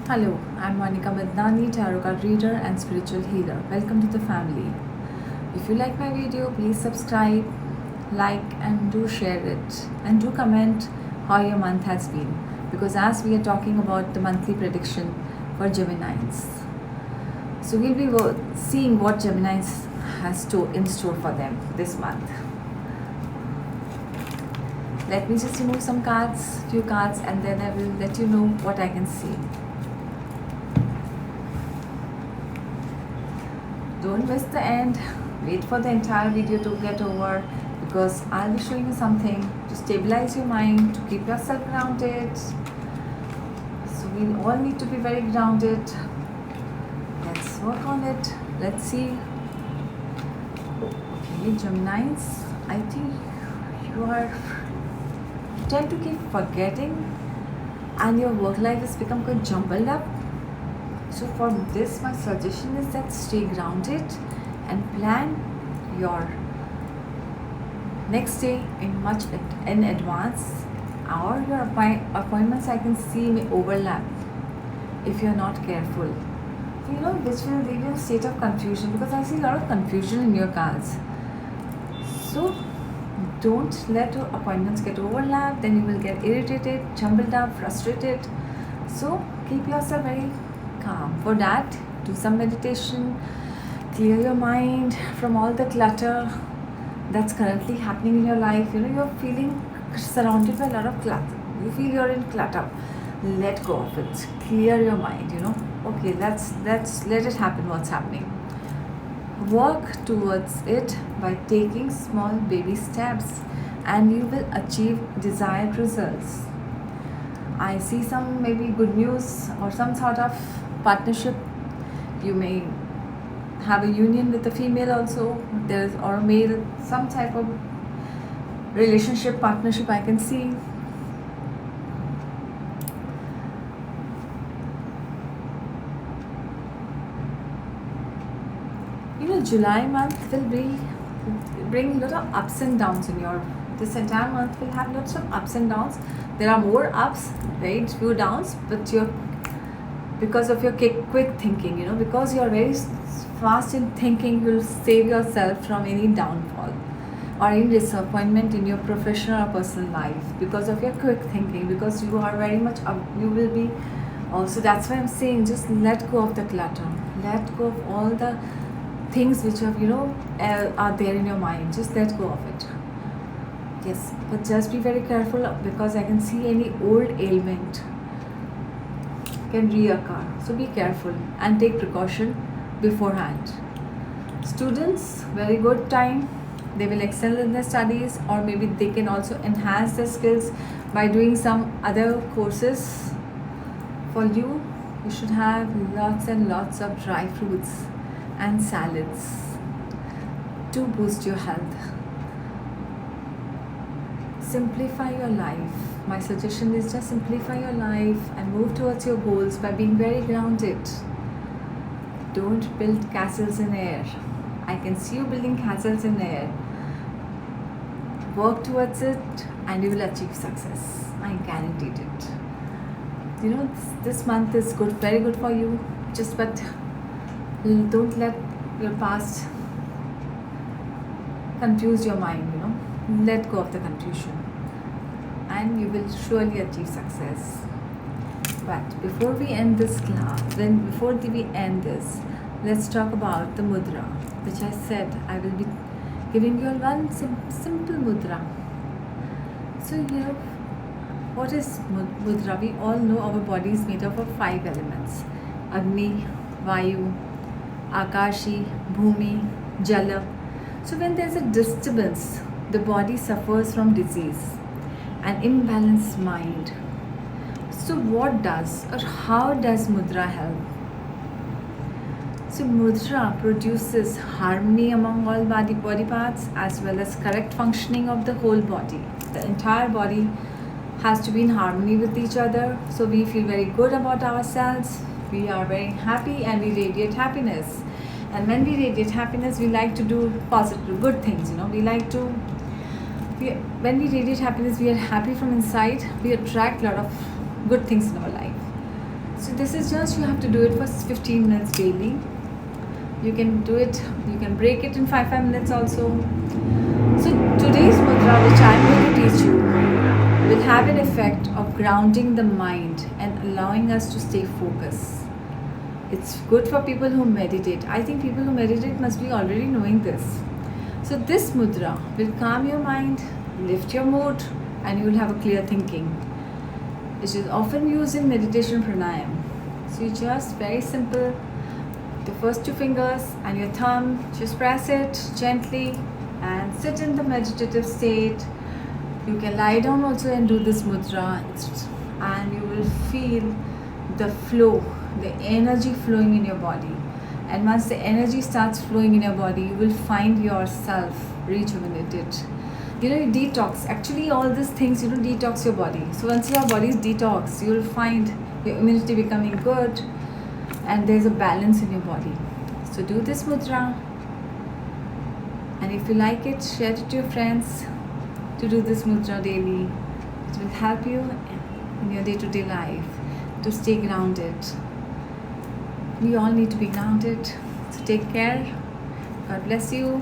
Hello, I'm Monica Madnani, tarot card reader and spiritual healer. Welcome to the family. If you like my video, please subscribe, like, and do share it. And do comment how your month has been. Because as we are talking about the monthly prediction for Geminis, so we'll be seeing what Geminis has in store for them this month. Let me just remove some cards, few cards, and then I will let you know what I can see. Don't miss the end. Wait for the entire video to get over because I'll be showing you something to stabilize your mind, to keep yourself grounded. So we all need to be very grounded. Let's work on it. Let's see. Okay, Geminis, I think you tend to keep forgetting and your work life has become quite jumbled up. So for this, my suggestion is that stay grounded and plan your next day in advance, or your appointments I can see may overlap if you're not careful. So, which will leave you in a state of confusion because I see a lot of confusion in your cards. So don't let your appointments get overlapped, then you will get irritated, jumbled up, frustrated. So keep yourself very calm. For that, do some meditation, clear your mind from all the clutter that's currently happening in your life. You're feeling surrounded by a lot of clutter. You feel you're in clutter. Let go of it. Clear your mind. Okay, let's let it happen. What's happening? Work towards it by taking small baby steps, and you will achieve desired results. I see some maybe good news or some sort of partnership. You may have a union with a female also, or a male, some type of relationship, partnership I can see. July month will bring a lot of ups and downs in your. This entire month will have lots of ups and downs. There are more ups, right? Few downs, but because of your quick thinking, because you're very fast in thinking, you'll save yourself from any downfall or any disappointment in your professional or personal life because of your quick thinking, because you are very much you will be also. That's why I'm saying just let go of the clutter, let go of all the things which have are there in your mind. Just let go of it. Yes, but just be very careful because I can see any old ailment can reoccur. So be careful and take precaution beforehand. Students, very good time. They will excel in their studies, or maybe they can also enhance their skills by doing some other courses. For you should have lots and lots of dry fruits and salads to boost your health. Simplify your life. My suggestion is just simplify your life and move towards your goals by being very grounded. Don't build castles in air. I can see you building castles in air. Work towards it and you will achieve success. I guaranteed it. This month is good, very good for you. But don't let your past confuse your mind. Let go of the confusion and you will surely achieve success. But before we end this class, let's talk about the mudra, which I said I will be giving you one simple mudra. So what is mudra? We all know our body is made up of 5 elements: Agni, Vayu, Akashi, Bhumi, Jala. So when there's a disturbance, the body suffers from disease and imbalanced mind. So what does or how does mudra help? So mudra produces harmony among all body parts as well as correct functioning of the whole body. The entire body has to be in harmony with each other. So we feel very good about ourselves. We are very happy and we radiate happiness. And when we radiate happiness, we like to do positive, good things. When we radiate happiness, we are happy from inside. We attract a lot of good things in our life. So this is just, you have to do it for 15 minutes daily. You can do it, you can break it in 5 minutes also. So today's mudra, which I'm going to teach you, will have an effect of grounding the mind and allowing us to stay focused. It's good for people who meditate. I think people who meditate must be already knowing this. So this mudra will calm your mind, lift your mood, and you will have a clear thinking. It is often used in meditation pranayam. So you just, very simple, the first 2 fingers and your thumb, just press it gently and sit in the meditative state. You can lie down also and do this mudra, and you will feel the flow, the energy flowing in your body. And once the energy starts flowing in your body, you will find yourself rejuvenated. You detox. Actually, all these things, detox your body. So once your body is detoxed, you will find your immunity becoming good, and there's a balance in your body. So do this mudra, and if you like it, share it to your friends to do this mudra daily. It will help you in your day-to-day life to stay grounded. We all need to be grounded. So take care. God bless you.